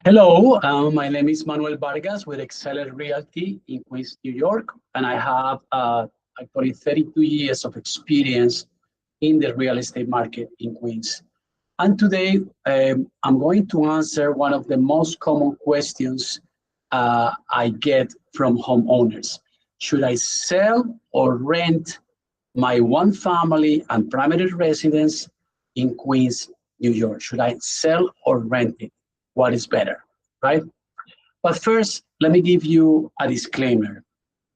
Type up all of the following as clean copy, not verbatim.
Hello, my name is Manuel Vargas with Xzeller Realty in Queens, New York, and I have actually 32 years of experience in the real estate market in Queens. And today I'm going to answer one of the most common questions I get from homeowners. Should I sell or rent my one family and primary residence in Queens, New York? Should I sell or rent it? What is better, right? But first, let me give you a disclaimer.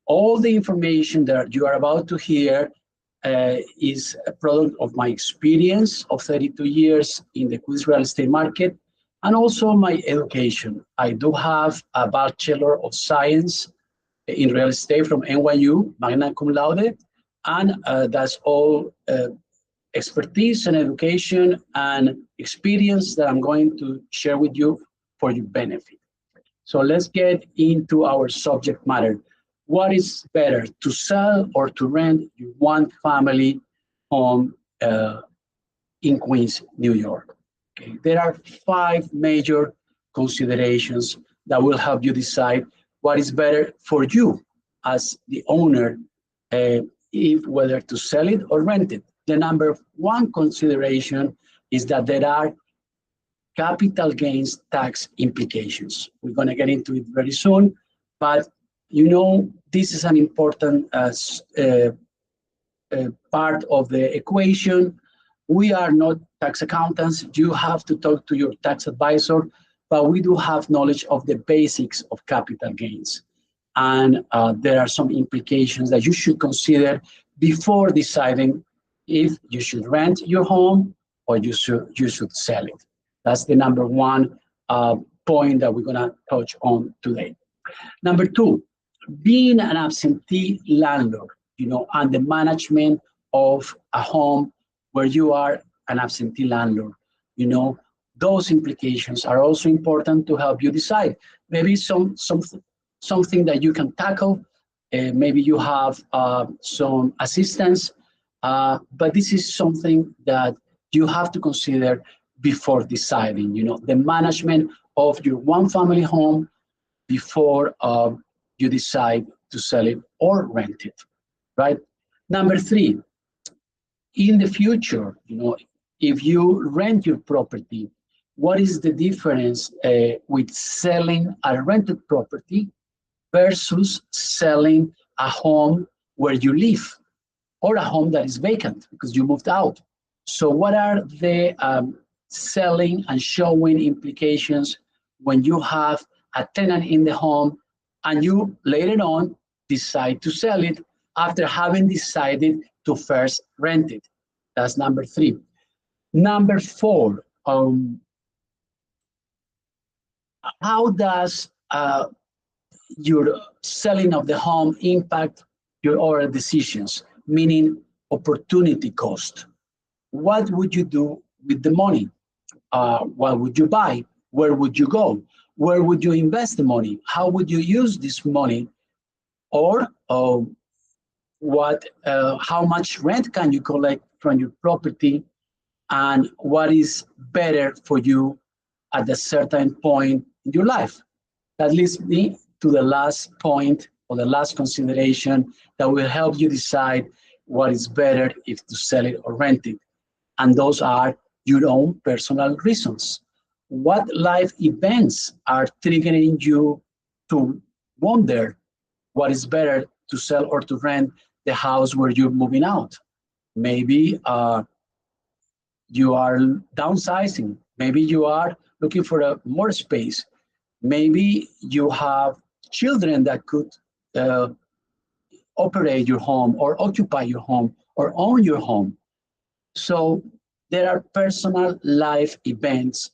All the information that you are about to hear is a product of my experience of 32 years in the Queens real estate market and also my education. I do have a Bachelor of Science in Real Estate from NYU, magna cum laude, and that's all expertise and education and experience that I'm going to share with you for your benefit. So let's get into our subject matter. What is better, to sell or to rent your one family home in Queens, New York? Okay. There are 5 major considerations that will help you decide what is better for you as the owner, if whether to sell it or rent it. The number 1 consideration is that there are capital gains tax implications. We're going to get into it very soon, but you know, this is an important part of the equation. We are not tax accountants. You have to talk to your tax advisor, but we do have knowledge of the basics of capital gains. And there are some implications that you should consider before deciding if you should rent your home or you should sell it. That's the number 1 point that we're going to touch on today. Number 2, being an absentee landlord, and the management of a home where you are an absentee landlord, those implications are also important to help you decide. Maybe something that you can tackle. Maybe you have some assistance, but this is something that you have to consider before deciding, the management of your one family home before you decide to sell it or rent it, right? Number 3, in the future, if you rent your property, what is the difference with selling a rented property versus selling a home where you live or a home that is vacant because you moved out? So what are the selling and showing implications when you have a tenant in the home and you later on decide to sell it after having decided to first rent it? That's number 3. Number 4, how does your selling of the home impact your other decisions, meaning opportunity cost? What would you do with the money? What would you buy? Where would you go? Where would you invest the money? How would you use this money? Or how much rent can you collect from your property? And what is better for you at a certain point in your life? That leads me to the last point or the last consideration that will help you decide what is better, if to sell it or rent it. And those are your own personal reasons. What life events are triggering you to wonder what is better, to sell or to rent the house where you're moving out? Maybe you are downsizing. Maybe you are looking for more space. Maybe you have children that could operate your home or occupy your home or own your home. So there are personal life events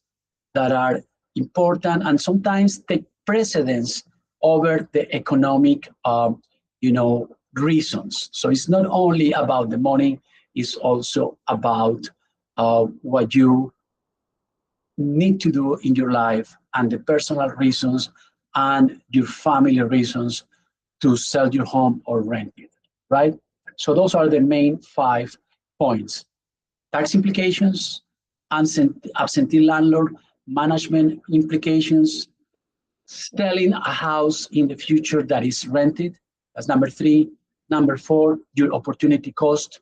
that are important and sometimes take precedence over the economic, reasons. So it's not only about the money, it's also about what you need to do in your life and the personal reasons and your family reasons to sell your home or rent it, right? So those are the main 5 points. Tax implications, absentee landlord management implications, selling a house in the future that is rented. That's number 3. Number 4, your opportunity cost.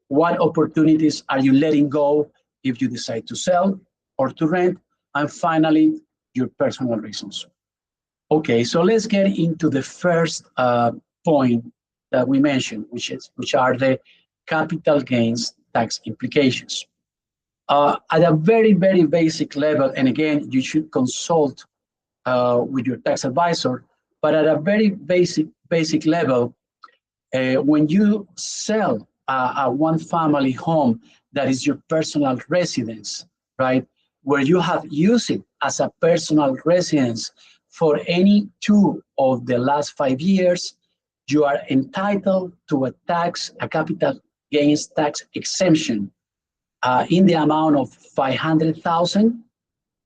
What opportunities are you letting go if you decide to sell or to rent? And finally, your personal reasons. Okay, so let's get into the first point that we mentioned, which are the capital gains tax implications. At a very, very basic level, and again, you should consult with your tax advisor, but at a very basic level, when you sell a one-family home that is your personal residence, right, where you have used it as a personal residence for any 2 of the last 5 years, you are entitled to a capital gains tax exemption in the amount of $500,000,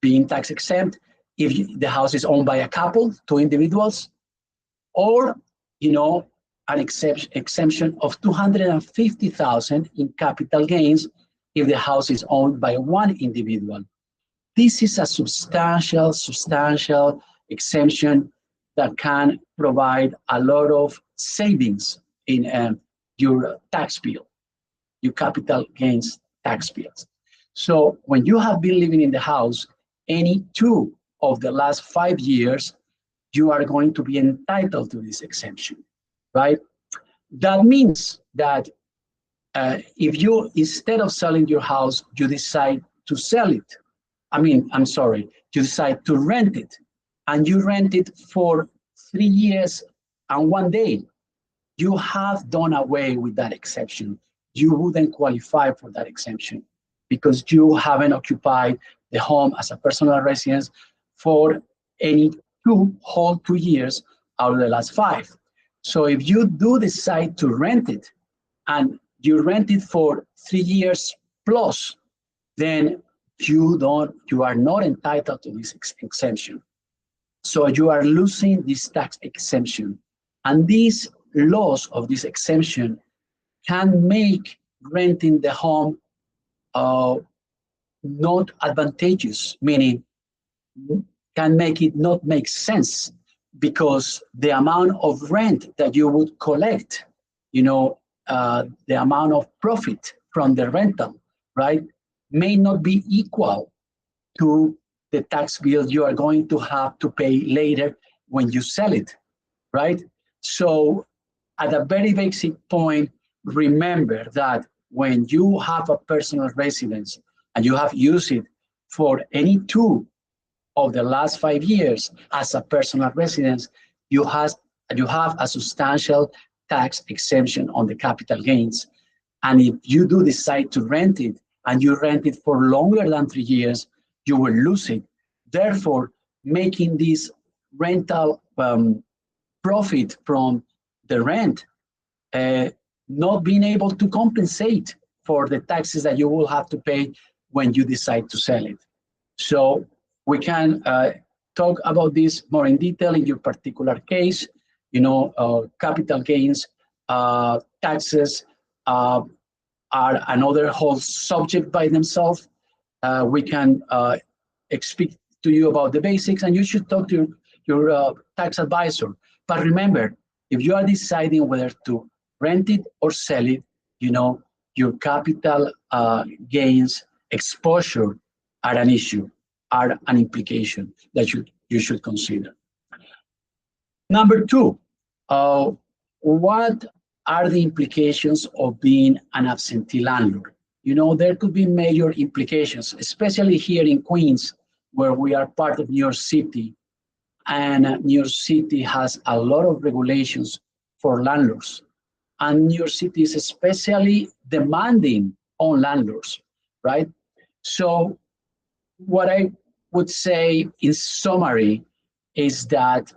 being tax exempt if the house is owned by a couple, 2 individuals, or an exemption of $250,000 in capital gains if the house is owned by 1 individual. This is a substantial exemption that can provide a lot of savings in your tax bill, your capital gains tax bills. So when you have been living in the house any 2 of the last 5 years, you are going to be entitled to this exemption, right? That means that if you, instead of selling your house, you decide to sell it, you decide to rent it, and you rent it for 3 years and 1 day, you have done away with that exception. You wouldn't qualify for that exemption because you haven't occupied the home as a personal residence for any 2 whole 2 years out of the last 5. So if you do decide to rent it and you rent it for 3 years plus, then you are not entitled to this exemption. So you are losing this tax exemption. And these laws of this exemption can make renting the home not advantageous, meaning can make it not make sense because the amount of rent that you would collect, the amount of profit from the rental, right, may not be equal to the tax bill you are going to have to pay later when you sell it, right? So at a very basic point, remember that when you have a personal residence and you have used it for any 2 of the last 5 years as a personal residence, you have a substantial tax exemption on the capital gains. And if you do decide to rent it and you rent it for longer than 3 years, you will lose it. Therefore, making this rental profit from the rent not being able to compensate for the taxes that you will have to pay when you decide to sell it. So we can talk about this more in detail in your particular case. Capital gains taxes are another whole subject by themselves. We can speak to you about the basics, and you should talk to your tax advisor. But remember, if you are deciding whether to rent it or sell it, your capital gains exposure are an issue, are an implication that you should consider. Number 2, what are the implications of being an absentee landlord? There could be major implications, especially here in Queens, where we are part of New York City. And New York City has a lot of regulations for landlords. And New York City is especially demanding on landlords, right? So what I would say in summary is that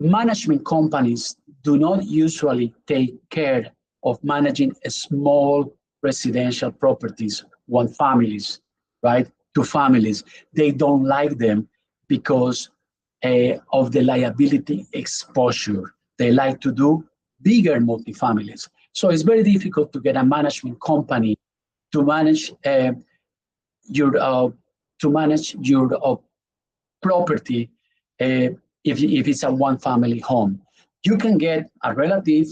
management companies do not usually take care of managing small residential properties, 1 families, right? 2 families. They don't like them because of the liability exposure. They like to do bigger multifamilies. So it's very difficult to get a management company to manage your to manage your property if it's a one-family home. You can get a relative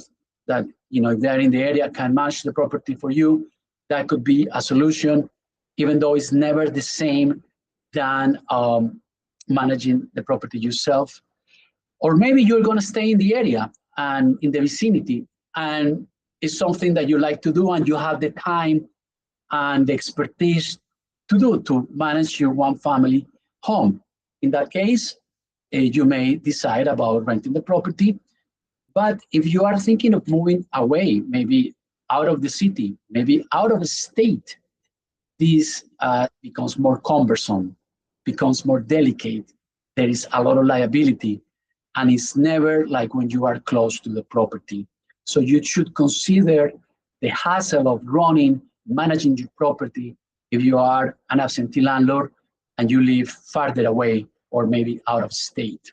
that, if they're in the area, can manage the property for you. That could be a solution, even though it's never the same than managing the property yourself. Or maybe you're going to stay in the area and in the vicinity, and it's something that you like to do, and you have the time and the expertise to manage your one-family home. In that case, you may decide about renting the property. But if you are thinking of moving away, maybe out of the city, maybe out of the state, this becomes more cumbersome, becomes more delicate. There is a lot of liability, and it's never like when you are close to the property. So you should consider the hassle of managing your property if you are an absentee landlord and you live farther away or maybe out of state.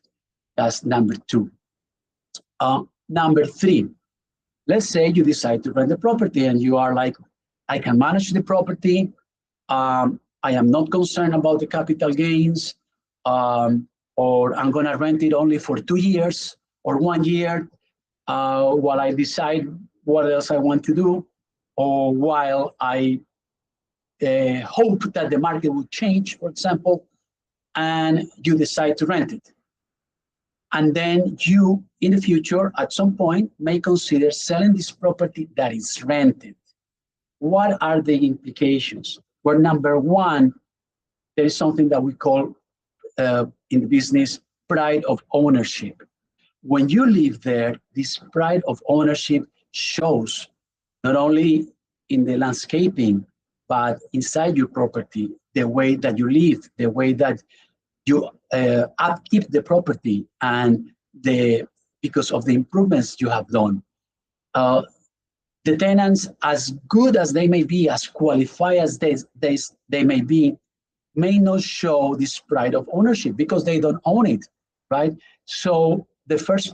That's number 2. Number 3, let's say you decide to rent the property and you are like, I can manage the property. I am not concerned about the capital gains, or I'm going to rent it only for 2 years or 1 year while I decide what else I want to do, or while I hope that the market will change, for example, and you decide to rent it. And then you, in the future, at some point, may consider selling this property that is rented. What are the implications? Well, number 1, there is something that we call in the business pride of ownership. When you live there, this pride of ownership shows not only in the landscaping, but inside your property, the way that you live, the way that you upkeep the property, and because of the improvements you have done. The tenants, as good as they may be, as qualified as they may be, may not show this pride of ownership because they don't own it, right? So the first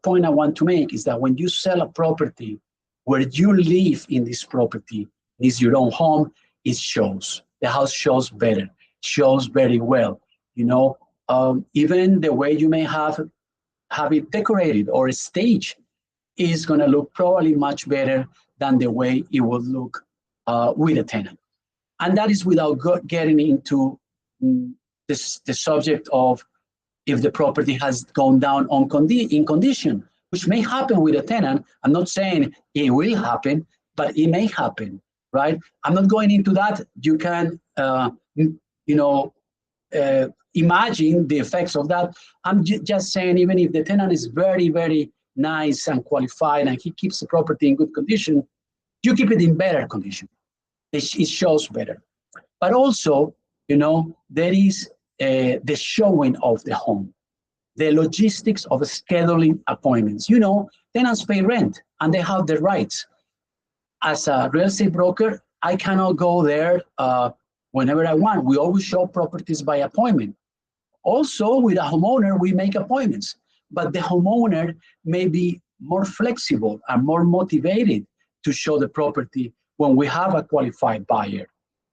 point I want to make is that when you sell a property where you live in this property, is your own home, it shows. The house shows better, shows very well. Even the way you may have it decorated or staged is going to look probably much better than the way it would look with a tenant. And that is without getting into the subject of if the property has gone down in condition, which may happen with a tenant. I'm not saying it will happen, but it may happen, right? I'm not going into that. You can, imagine the effects of that. I'm just saying, even if the tenant is very, very nice and qualified and he keeps the property in good condition, you keep it in better condition. It shows better. But also, there is the showing of the home, the logistics of scheduling appointments. Tenants pay rent and they have the rights. As a real estate broker, I cannot go there whenever I want. We always show properties by appointment. Also, with a homeowner, we make appointments, but the homeowner may be more flexible and more motivated to show the property when we have a qualified buyer,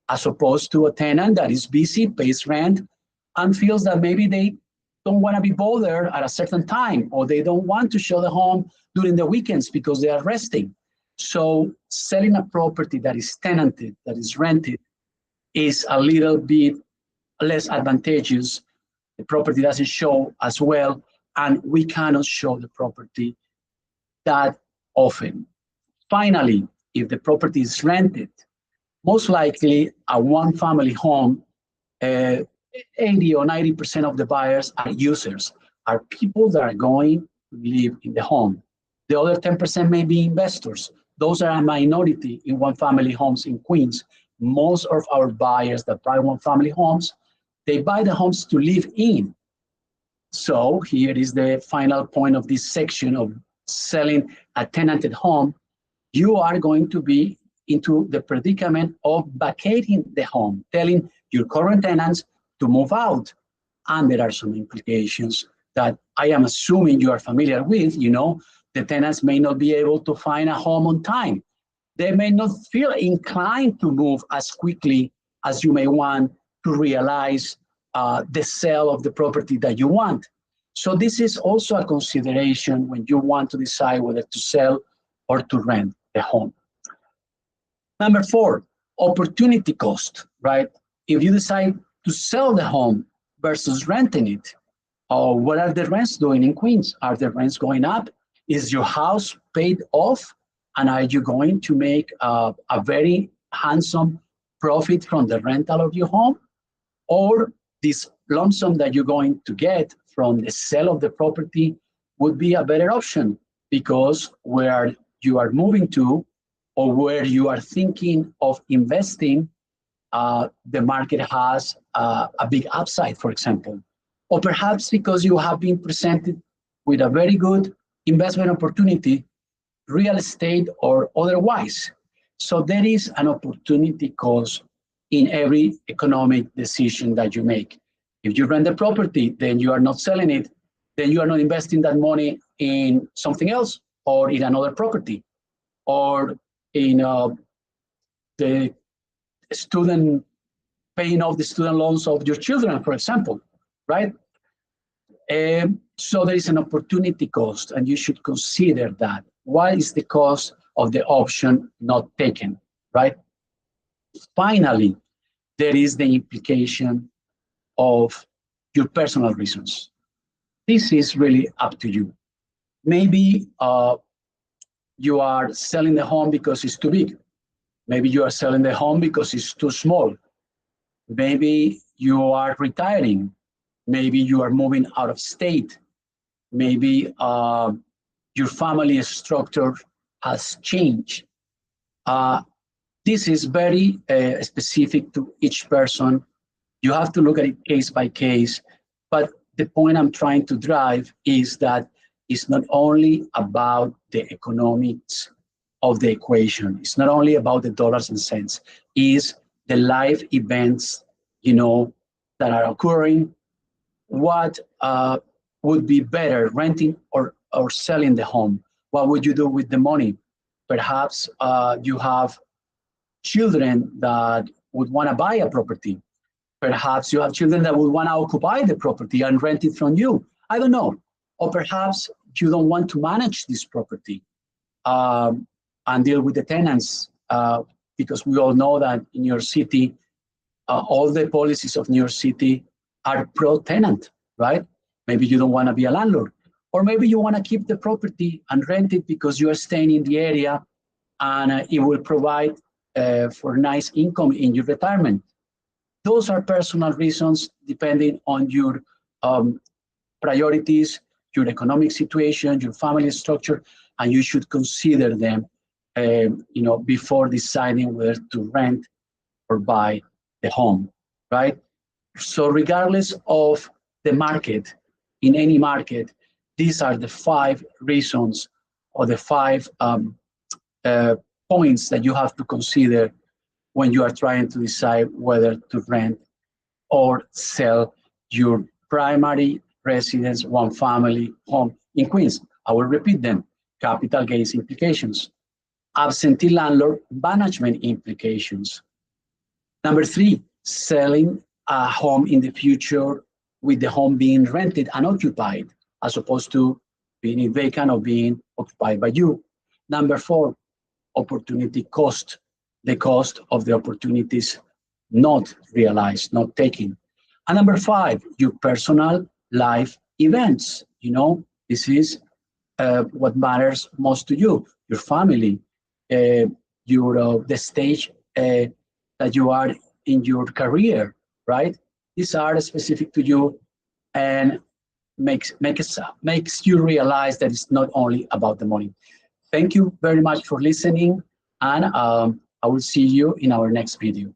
as opposed to a tenant that is busy, pays rent, and feels that maybe they don't want to be bothered at a certain time, or they don't want to show the home during the weekends because they are resting. So selling a property that is tenanted, that is rented, is a little bit less advantageous. The property doesn't show as well, and we cannot show the property that often. Finally, if the property is rented, most likely a one-family home, 80 or 90% of the buyers are users, are people that are going to live in the home. The other 10% may be investors. Those are a minority in one-family homes in Queens. Most of our buyers that buy one-family homes, they buy the homes to live in. So here is the final point of this section of selling a tenanted home. You are going to be into the predicament of vacating the home, telling your current tenants to move out. And there are some implications that I am assuming you are familiar with. The tenants may not be able to find a home on time. They may not feel inclined to move as quickly as you may want to realize the sale of the property that you want. So this is also a consideration when you want to decide whether to sell or to rent the home. Number 4, opportunity cost, right? If you decide to sell the home versus renting it, what are the rents doing in Queens? Are the rents going up? Is your house paid off? And are you going to make a very handsome profit from the rental of your home? Or this lump sum that you're going to get from the sale of the property would be a better option, because where you are moving to or where you are thinking of investing, the market has a big upside, for example. Or perhaps because you have been presented with a very good investment opportunity, real estate or otherwise. So there is an opportunity cost in every economic decision that you make. If you rent the property, then you are not selling it, then you are not investing that money in something else or in another property or in the student, paying off the student loans of your children, for example, right? So there is an opportunity cost, and you should consider that. What is the cost of the option not taken, right? Finally, there is the implication of your personal reasons. This is really up to you. Maybe you are selling the home because it's too big. Maybe you are selling the home because it's too small. Maybe you are retiring. Maybe you are moving out of state. Maybe your family structure has changed. This is very specific to each person. You have to look at it case by case. But the point I'm trying to drive is that it's not only about the economics of the equation. It's not only about the dollars and cents. It's the life events, that are occurring. What would be better, renting or selling the home? What would you do with the money? Perhaps you have children that would want to buy a property. Perhaps you have children that would want to occupy the property and rent it from you. I don't know. Or perhaps you don't want to manage this property and deal with the tenants, because we all know that in your city, all the policies of New York City are pro-tenant, right? Maybe you don't want to be a landlord. Or maybe you want to keep the property and rent it because you are staying in the area and it will provide for nice income in your retirement. Those are personal reasons depending on your priorities, your economic situation, your family structure, and you should consider them before deciding whether to rent or buy the home, right? So regardless of the market, in any market, these are the 5 reasons or the 5 points that you have to consider when you are trying to decide whether to rent or sell your primary residence, one family home in Queens. I will repeat them. Capital gains implications, absentee landlord management implications. Number 3, selling a home in the future with the home being rented and occupied, as opposed to being vacant or being occupied by you. Number 4, opportunity cost, the cost of the opportunities not realized, not taken. And number 5, your personal life events. This is what matters most to you, your family, the stage that you are in your career, right? These are specific to you and makes you realize that it's not only about the money. Thank you very much for listening, and I will see you in our next video.